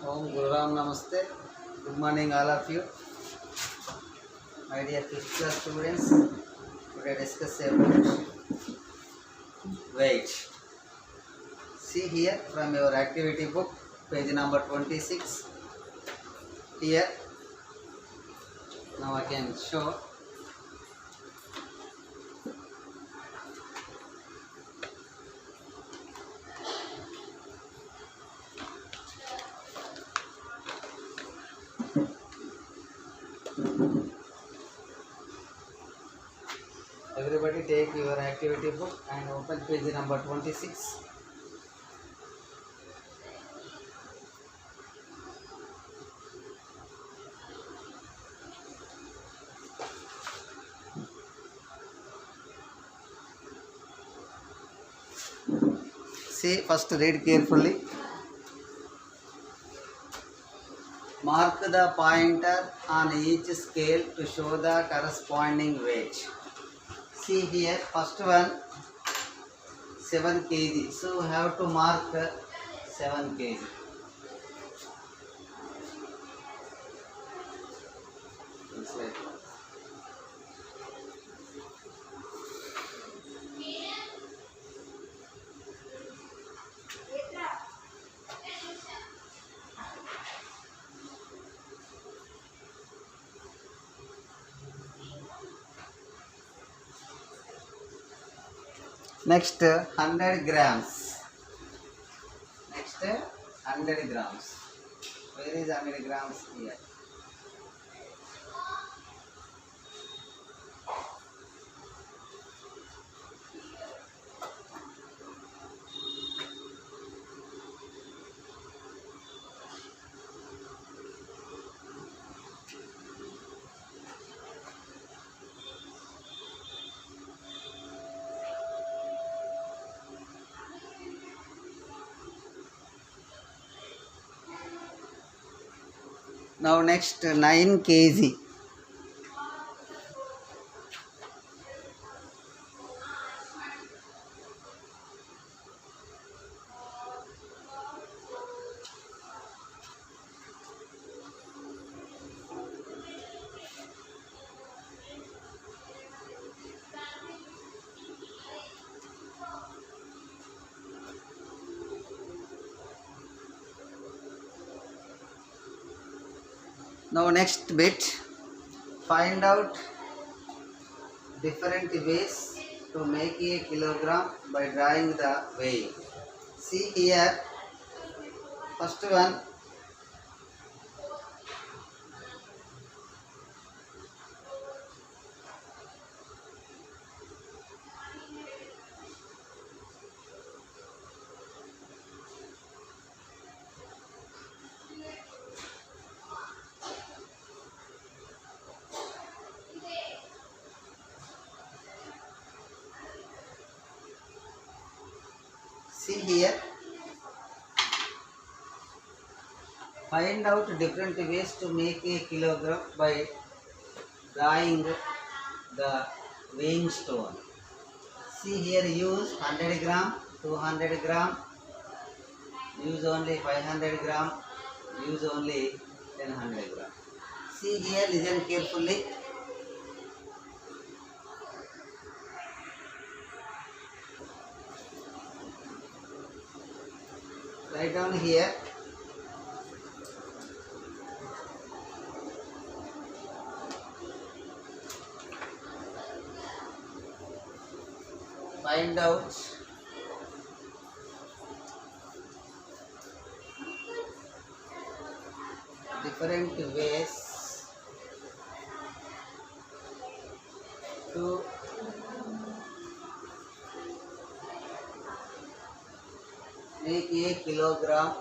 Om Gururam Namaste. Good morning, all of you. My dear fifth class students, today discuss about weight. See here from your activity book, page number 26. Here, now I can show. Everybody take your activity book and open page number 26. See, first read carefully. Mark the pointer on each scale to show the corresponding weight. See here, first one 7 kg. So we have to mark 7 kg. It's like next 100 grams. Next 100 grams. Where is 100 grams? Here. Now next 9 kg. Now next bit, find out different ways to make a kilogram by drawing the weighing. See here, first one see here, find out different ways to make a kilogram by drawing the weighing stone. See here, use 100 gram, 200 gram, use only 500 gram, use only 1000 gram. See here, listen carefully. Write down here. Find out different ways to make a kilogram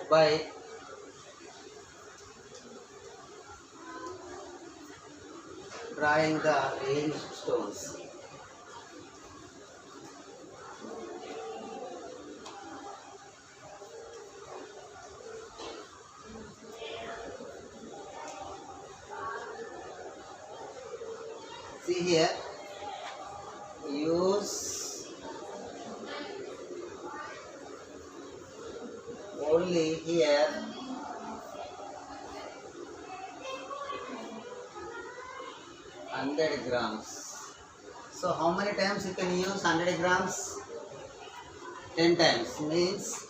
by drawing the weighing stones. See here, use only here 100 grams. So how many times you can use 100 grams? 10 times. Means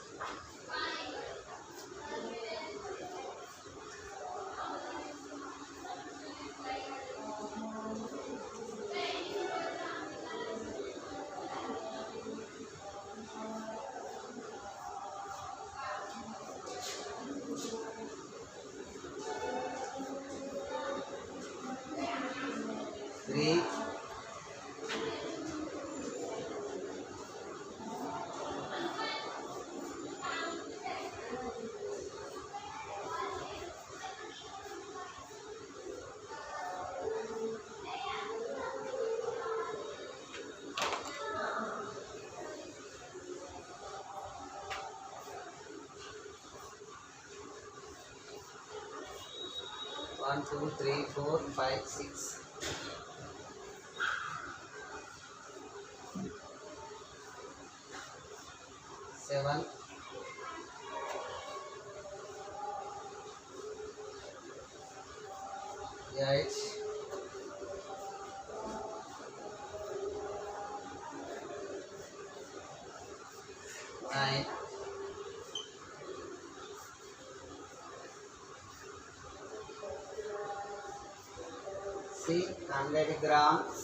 3, 1, 2, 3, 4, 5, 6. 7, 8, 9, 100 grams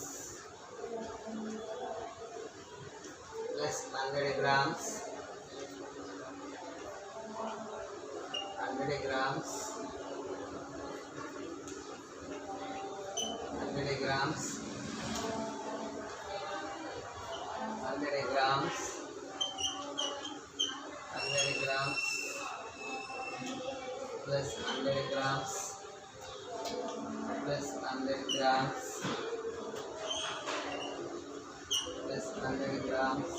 plus 100 grams, 100 grams, 100 grams, 100 grams, 100 grams plus 100 grams plus 100 grams plus 100 grams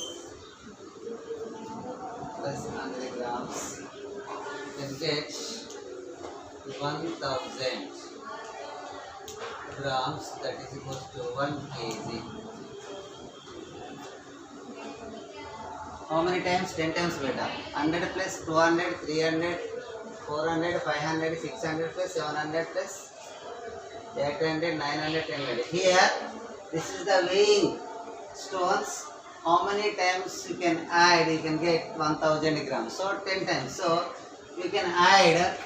plus 100 grams, you can get 1000 grams, that is equal to 1 kg. How many times? 10 times beta. 100 plus 200, 300, 400, 500, 600 plus 700 plus 800, 900, 1000. Here, this is the weighing stones. How many times you can add? You can get 1000 grams. So 10 times. So you can add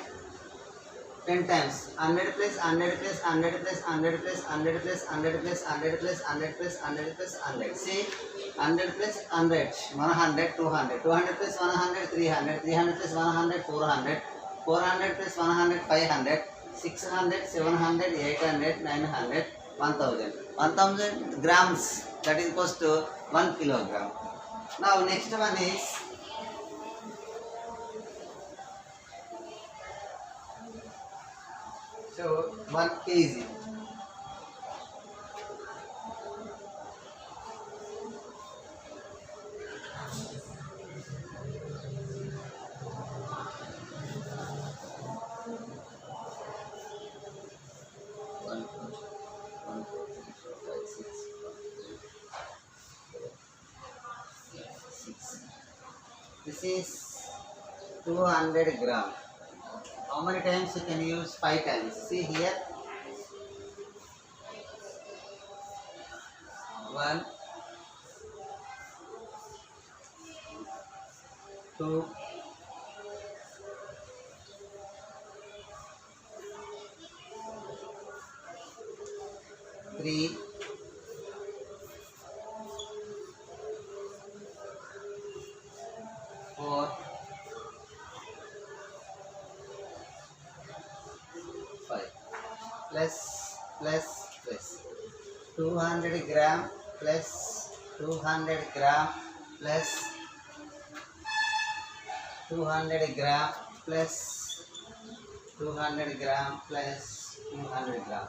10 times. 100 plus 100 plus 100 plus 100 plus 100 plus 100 plus 100 plus 100 plus 100 plus 100. See, 100 plus 100, 100, 200, 200 plus 100, 300, 300 plus 100, 400, 400 plus 100, 500, 600, 700, 800, 900, 1000. 1000 grams, that is equals to 1 kilogram. Now next one is so 1 kg. This is 200 gram. How many times you can use? 5 times. See here. 1, 2, 3, 4, 5. Plus 200 gram plus 200 gram plus 200 gram plus 200 gram plus 200 gram.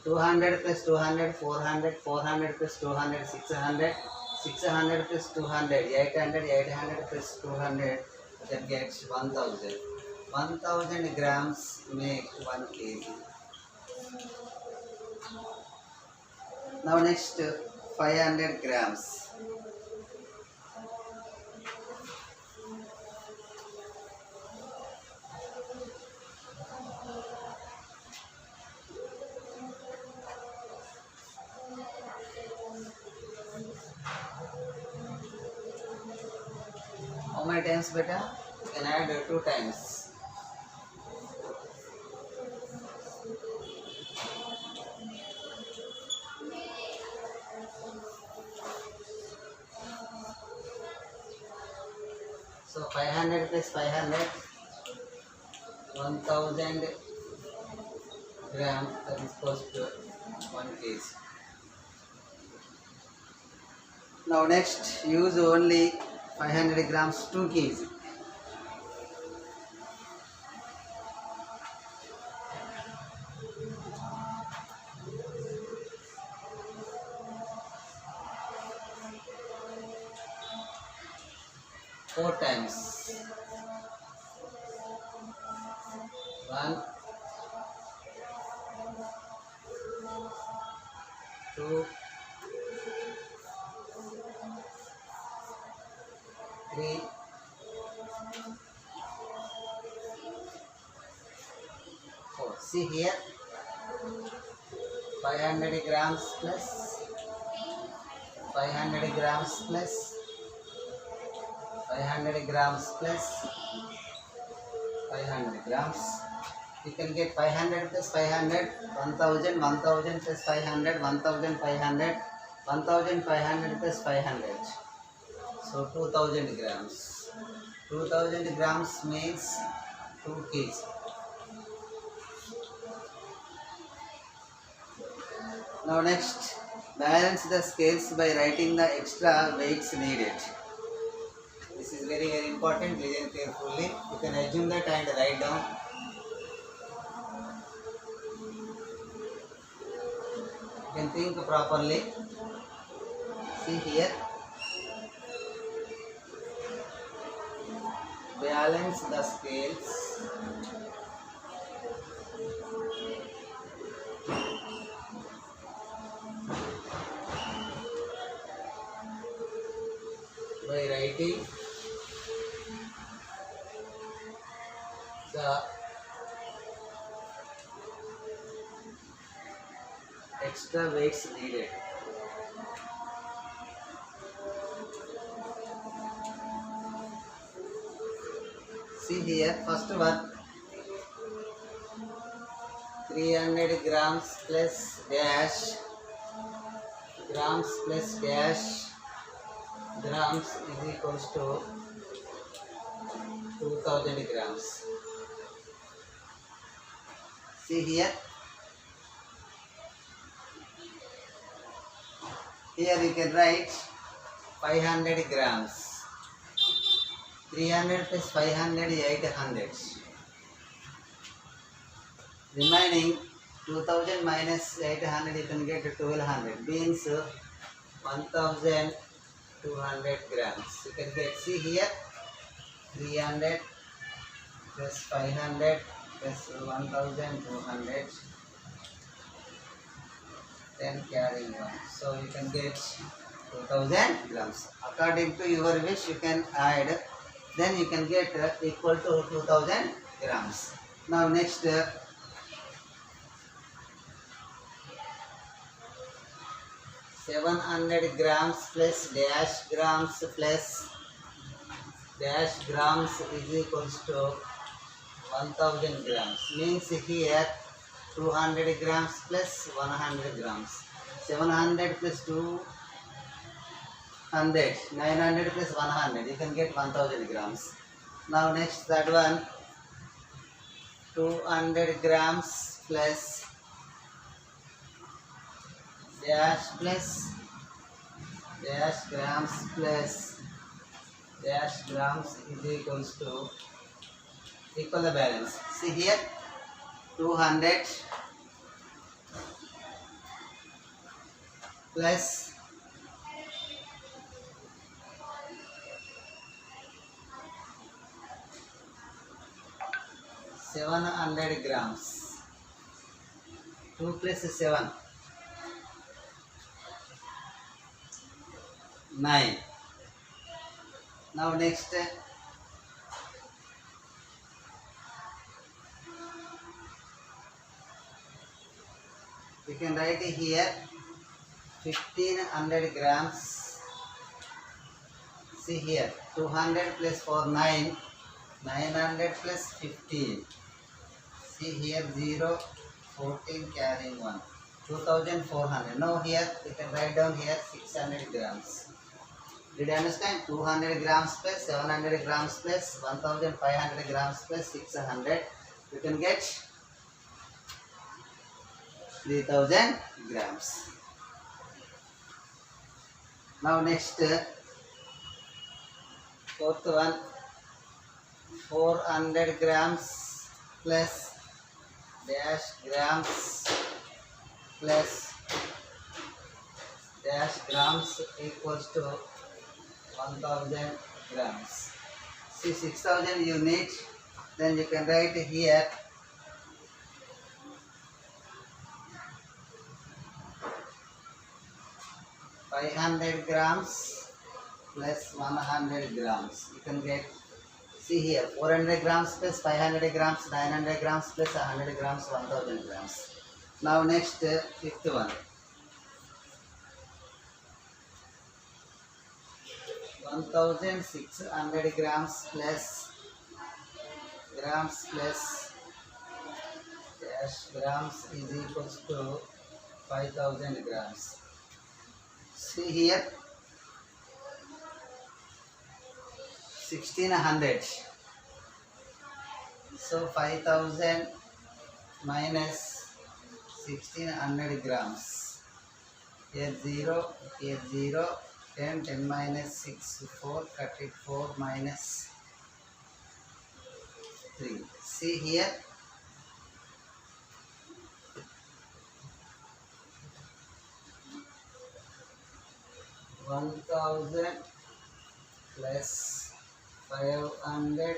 200 plus 200, 400, 400 plus 200, 600, 600 plus 200, 800, 800 plus 200, that gets 1000. 1000 grams make 1 kg. Now next 500 grams. How many times beta? You can add 2 times. So 500 plus 500, 1000 grams, that is close to 1 kg. Now next, use only 500 grams 2 kg. Four times. 1, 2, 3, 4. See here, 500 grams plus 500 grams plus 500 grams plus 500 grams. You can get 500 plus 500, 1000, 1000 plus 500, 1500, 1500 plus 500. So 2000 grams. 2000 grams means 2 kg. Now next, balance the scales by writing the extra weights needed. This is very very important. Listen carefully. You can assume that and write down. You can think properly. See here. Balance the scales by writing the extra weights needed. See here, first one, 300 grams plus dash, grams plus dash, grams is equals to 2000 grams. See here, here you can write 500 grams. 300 plus 500 is 800. Remaining 2000 minus 800 you can get 1200 means 1200 grams. You can get, see here, 300 plus 500 plus 1200, then carrying 1. So you can get 2000 grams. According to your wish you can add, then you can get equal to 2000 grams. Now next, 700 grams plus dash grams plus dash grams is equals to 1000 grams. Means here 200 grams plus 100 grams. 700 plus 200, 900 plus 100. You can get 1000 grams. Now next, third one, 200 grams plus dash plus dash grams plus dash grams is equals to, equal the balance. See here, 200 plus 700 grams. 2 plus 7. 9. Now next, we can write here 1500 grams. See here, 200 plus 4, 9, 900 plus 15. See here, 0, 14 carrying 1, 2400. Now here, we can write down here 600 grams. Did you understand? 200 grams plus 700 grams plus 1500 grams plus 600. You can get 3000 grams. Now next, fourth one, 400 grams plus dash grams plus dash grams equals to 1000 grams. See, 6000 you need, then you can write here 500 grams plus 100 grams. You can get, see here, 400 grams plus 500 grams, 900 grams plus 100 grams, 1000 grams. Now next, fifth one. 1600 grams plus dash grams is equals to 5000 grams. See here, 1600. So 5000 minus 1600 grams. Here 0, here 0, 10, 10 minus 6, 4, cut it 4 minus 3. See here, 1000 plus 500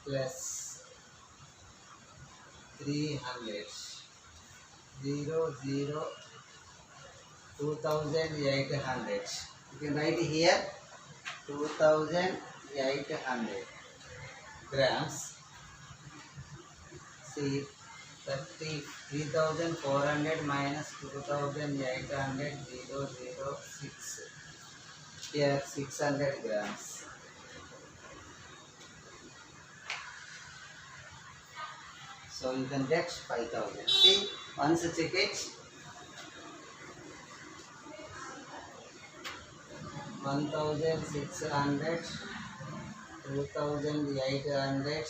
plus 300, 0, 0, 2800. You can write here 2800 grams. See, 33,400 minus 2,800, 0, 0, 6. Here 600 grams. So you can get 5000. See, once check it, 1600, 2800,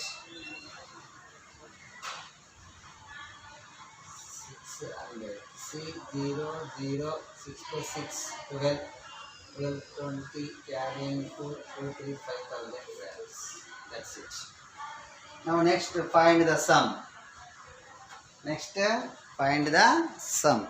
600. See, 0, 0, 6 plus 6, 12, 12, 20, carrying 2, 2, 3, 5000 grams. That's it. Now next, find the sum. Next, find the sum.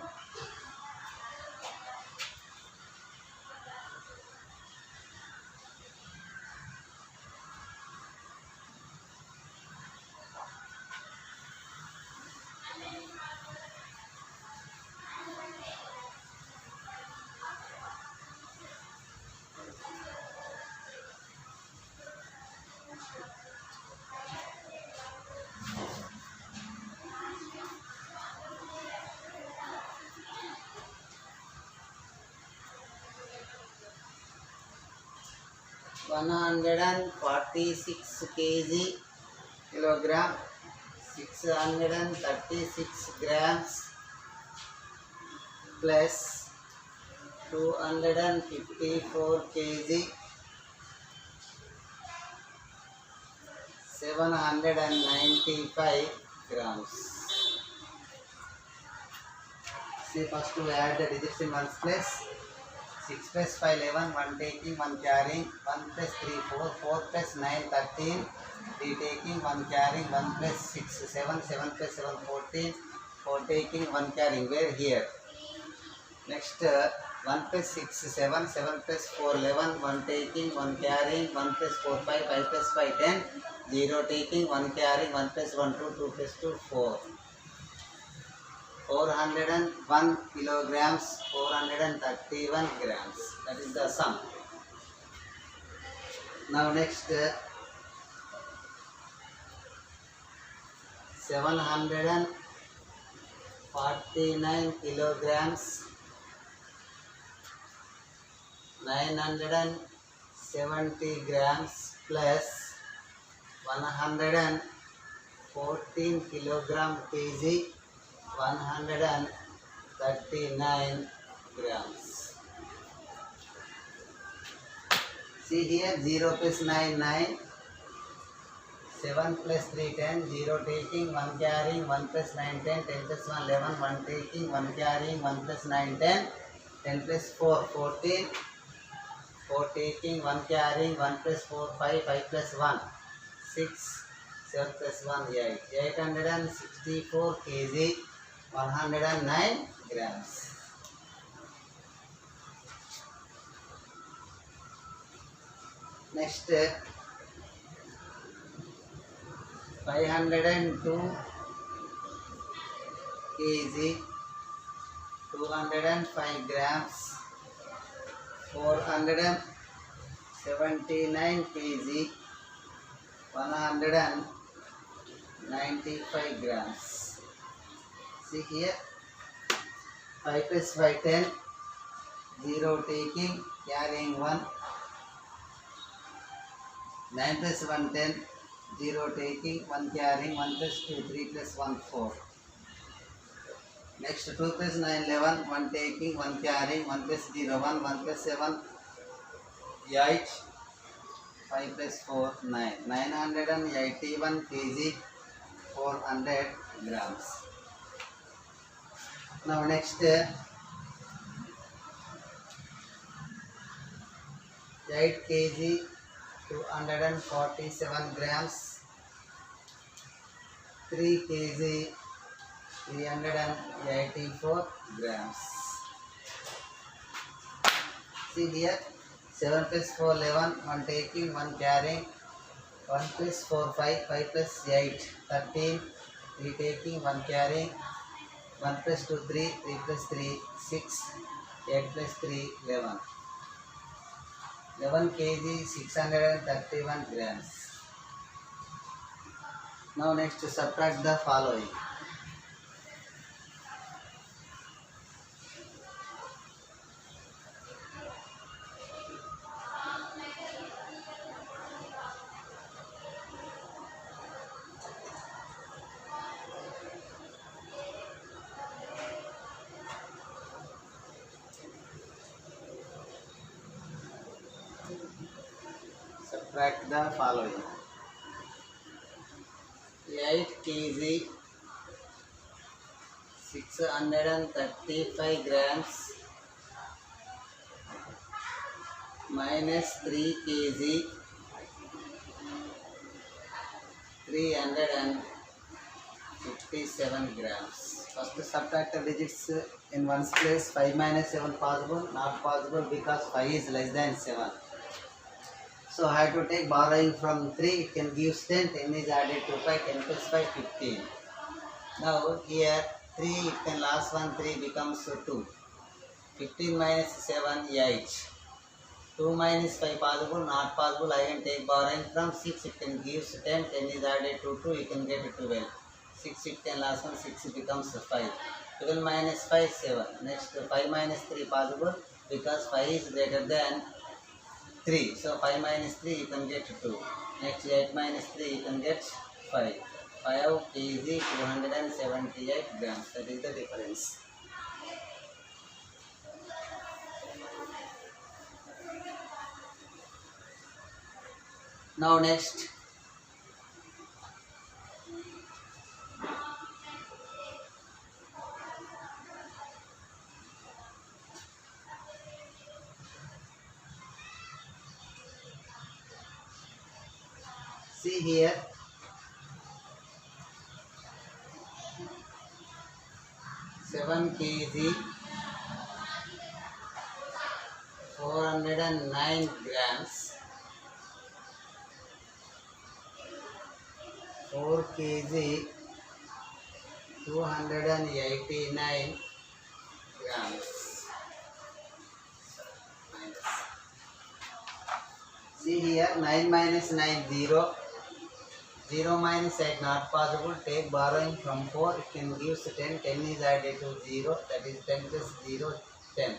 One hundred and 46 kg kilogram, 636 grams plus 254 kg, 795 grams. See, first to add the digits in one's place. 6 plus 5, 11, 1 taking, 1 carrying, 1 plus 3, 4, 4 plus 9, 13, 3 taking, 1 carrying, 1 plus 6, 7, 7 plus 7, 14, 4 taking, 1 carrying. Where? Here. Next, 1 plus 6, 7, 7 plus 4, 11, 1 taking, 1 carrying, 1 plus 4, 5, 5 plus 5, 10, 0 taking, 1 carrying, 1 plus 1, 2, 2 plus 2, 4. 401 kilograms, 431 grams. That is the sum. Now next 749 kilograms, 970 grams plus 114 kilogram kg, 139 grams. See here, 0 plus 9, 9. 7 plus 3, 10, 0 taking, 1 carrying, 1 plus 9, 10, 10 plus 1, 11, 1 taking, 1 carrying, 1 plus 9, 10, 10 plus 4, 14, 4 taking, 1 carrying, 1 plus 4, 5, 5 plus 1, 6, 7 plus 1, 8, 864 kg, 109 grams. Next 502 kg, 205 grams, 479 kg, 195 grams. See here, 5 plus 5, 10, 0 taking, carrying 1, 9 plus 1, 10, 0 taking, 1 carrying, 1 plus 2, 3 plus 1, 4. Next 2 plus 9, 11, 1 taking, 1 carrying, 1 plus 0, 1, 1 plus 7, 8, 5 plus 4, 9. 981 kg, 400 grams. Now next 8 kg, 247 grams, 3 kg, 384 grams. See here, 7 plus 4, 11, 1 taking, 1 carrying, 1 plus 4, 5, 5 plus 8, 13, 3 taking, 1 carrying, 1 plus 2, 3, 3 plus 3, 6, 8 plus 3, 11. 11 kg, 631 grams. Now next subtract the following. Subtract the following. 8 kg, 635 grams minus 3 kg, 357 grams. First subtract the digits in ones place. 5 minus 7 possible? Not possible because 5 is less than 7. So I have to take borrowing from 3, it can give 10, 10 is added to 5, 10 plus 5, 15. Now here 3, it can last one, 3 becomes 2. 15 minus 7, 8. 2 minus 5 possible, not possible, I can take borrowing from 6, it can give 10, 10 is added to 2, you can get 12. 6, it can last one, 6 becomes 5. 12 minus 5, 7. Next 5 minus 3 possible because 5 is greater than 3. So 5 minus 3 you can get 2. Next 8 minus 3 you can get 5. 5 kg 278 grams. That is the difference. Now next. See here, 7 kg, 409 grams, 4 kg, 289 grams. See here, 9 minus 9, 0. 0 minus 8 not possible. Take borrowing from 4, it can give 10. 10 is added to 0, that is 10 plus 0, 10.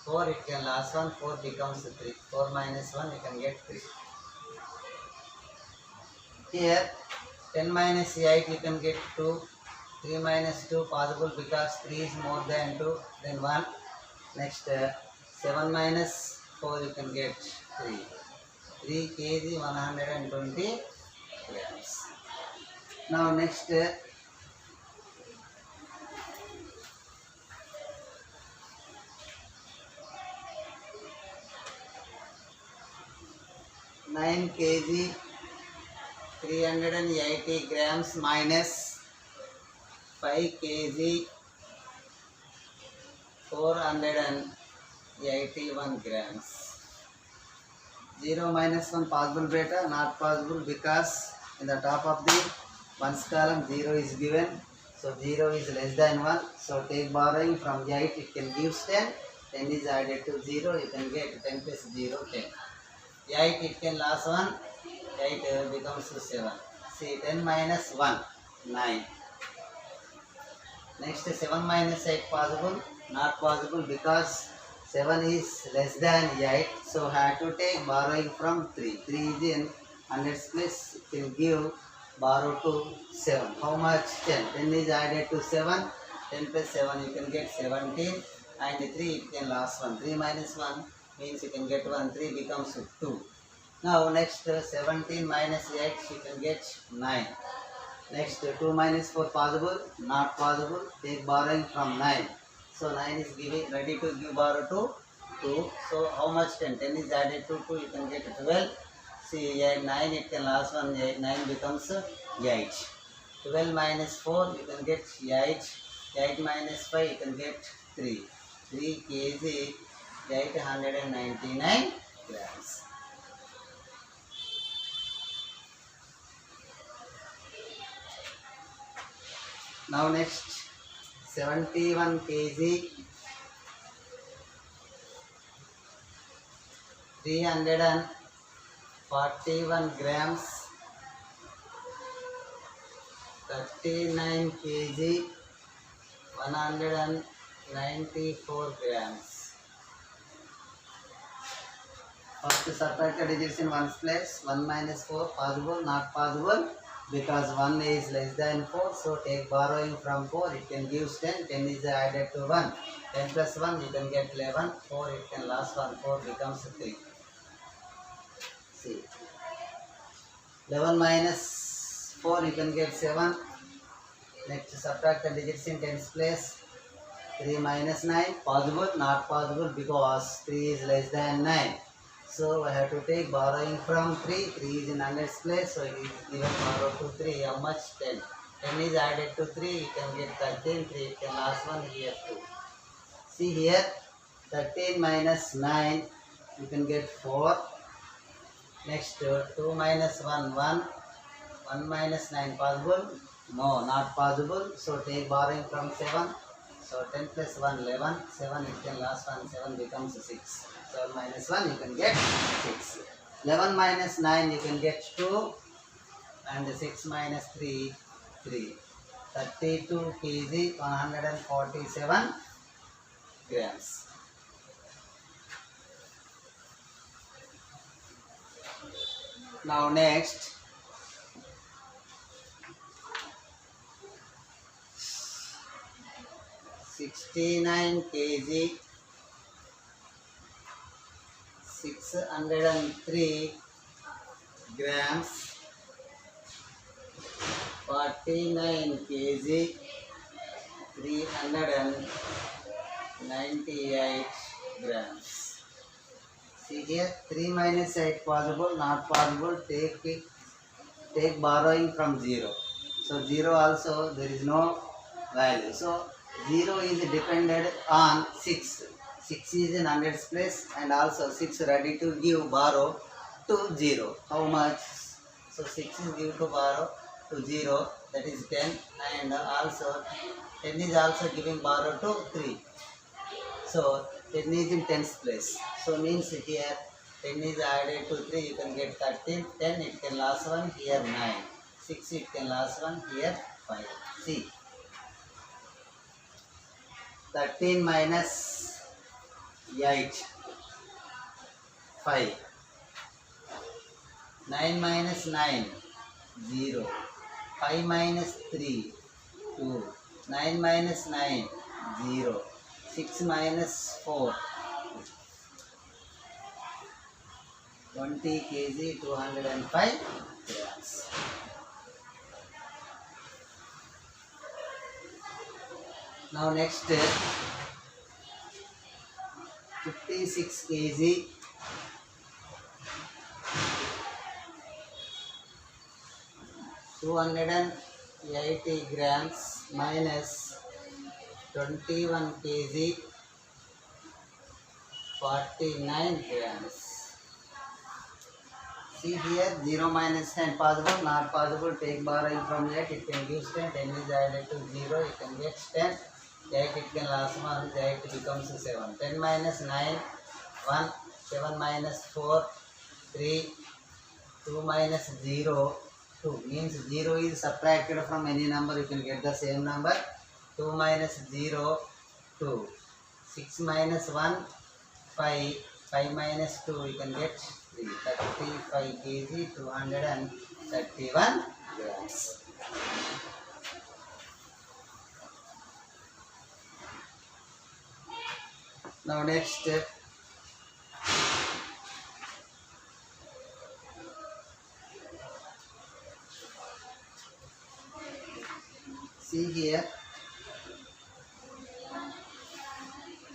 4 it can last 1, 4 becomes 3. 4 minus 1 you can get 3. Here 10 minus 8 you can get 2. 3 minus 2 possible because 3 is more than 2, then 1. Next 7 minus 4 you can get 3. 3 kg 120 grams. Now next 9 kg 380 grams minus 5 kg 481 grams. 0 minus 1 possible beta, not possible because in the top of the ones column 0 is given. So 0 is less than 1. So take borrowing from 8, it can give 10. 10 is added to 0, you can get 10 plus 0, 10. 8 it can last 1, 8 becomes 7. See 10 minus 1, 9. Next 7 minus 8 possible, not possible because 7 is less than 8. So have to take borrowing from 3. 3 is in 100's place, it can give borrow to 7. How much? 10. 10 is added to 7. 10 plus 7 you can get 17. And 3 it can last 1. 3 minus 1 means you can get 1. 3 becomes 2. Now next 17 minus 8 you can get 9. Next 2 minus 4 possible, not possible. Take borrowing from 9. So 9 is giving ready to give borrow to 2. So how much 10? 10 is added to 2, you can get 12. See 9 it can last 1, 9 becomes 8. 12 minus 4 you can get 8. 8 minus 5 you can get 3. 3 kg 899 grams. Now next 71 kg 341 grams. 39 kg 194 grams. First subtract the digits in ones place. 1 minus 4 possible, not possible because 1 is less than 4. So take borrowing from 4, it can give 10. 10 is added to 1. 10 plus 1 you can get 11. 4 it can last 1. 4 becomes 3. See 11 minus 4 you can get 7. Next subtract the digits in tens place. 3 minus 9 possible, not possible because 3 is less than 9. So I have to take borrowing from 3. 3 is in hundreds place, so it is given borrow to 3. How much? 10. 10 is added to 3, you can get 13. 3 it can last 1, here 2. See here 13 minus 9 you can get 4. Next 2 minus 1 1. 1 minus 9 possible? No, not possible. So take borrowing from 7. So 10 plus 1 11. 7 it can last 1. 7 becomes 6. 7 minus 1 you can get 6. 11 minus 9 you can get 2. And 6 minus 3 3. 32 kg 147 grams. Now next 69 kg 603 grams. 49 kg 398 grams. See here 3 minus 8 possible, not possible. Take borrowing from 0. So 0 also there is no value. So 0 is dependent on 6. 6 is in hundreds place and also 6 ready to give borrow to 0. How much? So 6 is given to borrow to 0. that is 10, and also 10 is also giving borrow to 3. So 10 is in tens place. So means here 10 is added to 3, you can get 13. 10 it can last 1, here 9. 6 it can last 1, here 5. See, 13 minus 8, 5. 9 minus 9, 0. 5 minus 3, 2. 9 minus 9, 0. 6 minus 4, 20 kg, 205 grams. Now next, 56 kg, 280 grams minus 21 kg, 49 grams. See here, 0 minus 10 possible, not possible, take borrowing from 8, it can give 10, 10 is added to 0, you can get 10, 8 it can last 1, 8 becomes 7. 10 minus 9, 1, 7 minus 4, 3, 2 minus 0, 2, means 0 is subtracted from any number, you can get the same number, 2 minus 0, 2, 6 minus 1, 5, 5 minus 2, you can get 3, 35 kg, 231 grams. Now next, see here,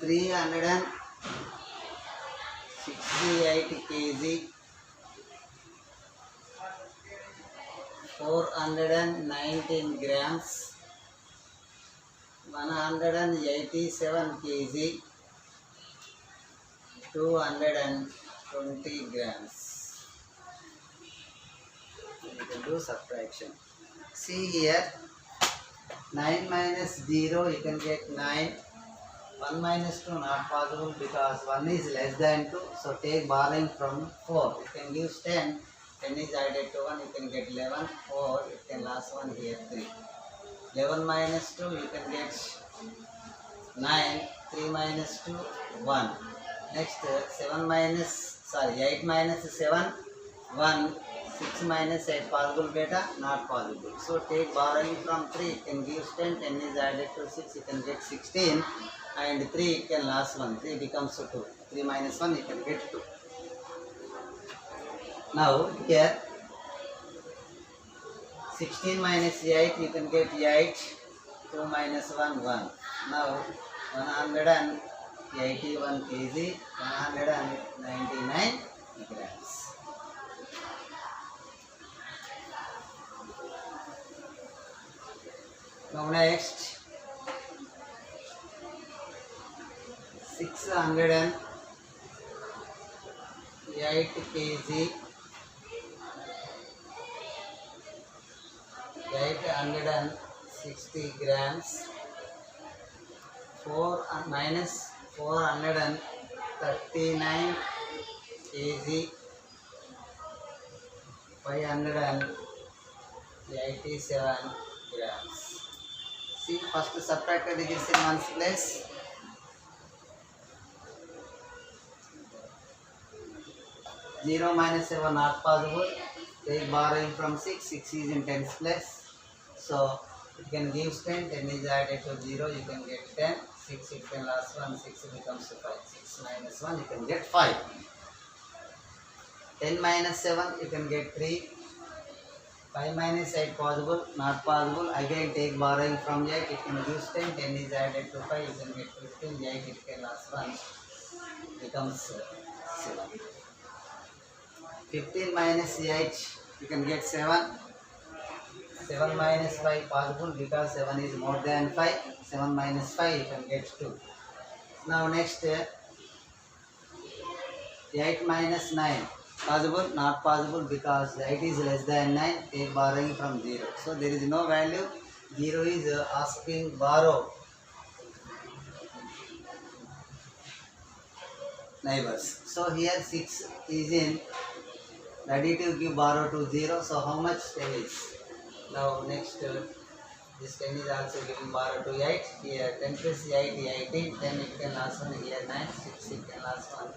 368 kg, 419 grams, 187 kg, 220 grams. You can do subtraction. See here, 9 minus 0, you can get 9. 1 minus 2 not possible because 1 is less than 2. So take borrowing from 4. It can give 10. 10 is added to 1. You can get 11. 4. It can last 1 here 3. 11 minus 2. You can get 9. 3 minus 2. 1. Next 8 minus 7. 1. 6 minus 8 possible beta? Not possible. So take borrowing from 3. It can give 10. 10 is added to 6. You can get 16. And 3 it can last 1. 3 becomes 2. 3 minus 1 you can get 2. Now here 16 minus 8 you can get 8. 2 minus 1 1. Now 181 kg, 199 grams. Now next, 608 kg, 860 grams, 439 kg, 587 grams. See, first subtracted this in one's place. 0 minus 7 not possible. Take borrowing from 6. 6 is in tens place. So it can give 10. 10 is added to 0. You can get 10. 6 it can last 1. 6 becomes 5. 6 minus 1 you can get 5. 10 minus 7 you can get 3. 5 minus 8 possible, not possible. Again take borrowing from 8. It can give 10. 10 is added to 5. You can get 15. 8 it can last 1. Becomes 7. 15 minus 8 you can get 7. 7 minus 5 possible because 7 is more than 5. 7 minus 5 you can get 2. Now next 8 minus 9. Possible? Not possible because 8 is less than 9. They are borrowing from 0. So there is no value. 0 is asking borrow neighbors. So here 6 is in ready to give borrow to 0. So how much 10 is? Now next this 10 is also giving borrow to 8. Here 10 plus 8 18. Then it can last one here 9. 6 it can last one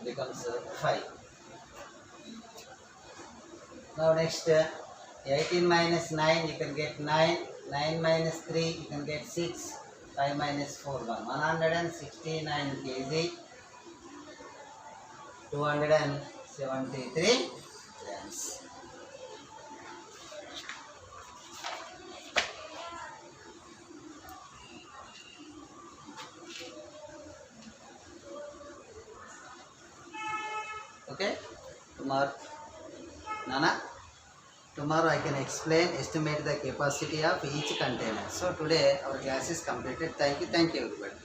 becomes 5. Now next 18 minus 9 you can get 9. 9 minus 3 you can get 6. 5 minus 4 1. 169 kg. 273 grams. Okay, tomorrow, Nana, tomorrow I can explain, estimate the capacity of each container. So today our class is completed. Thank you everybody.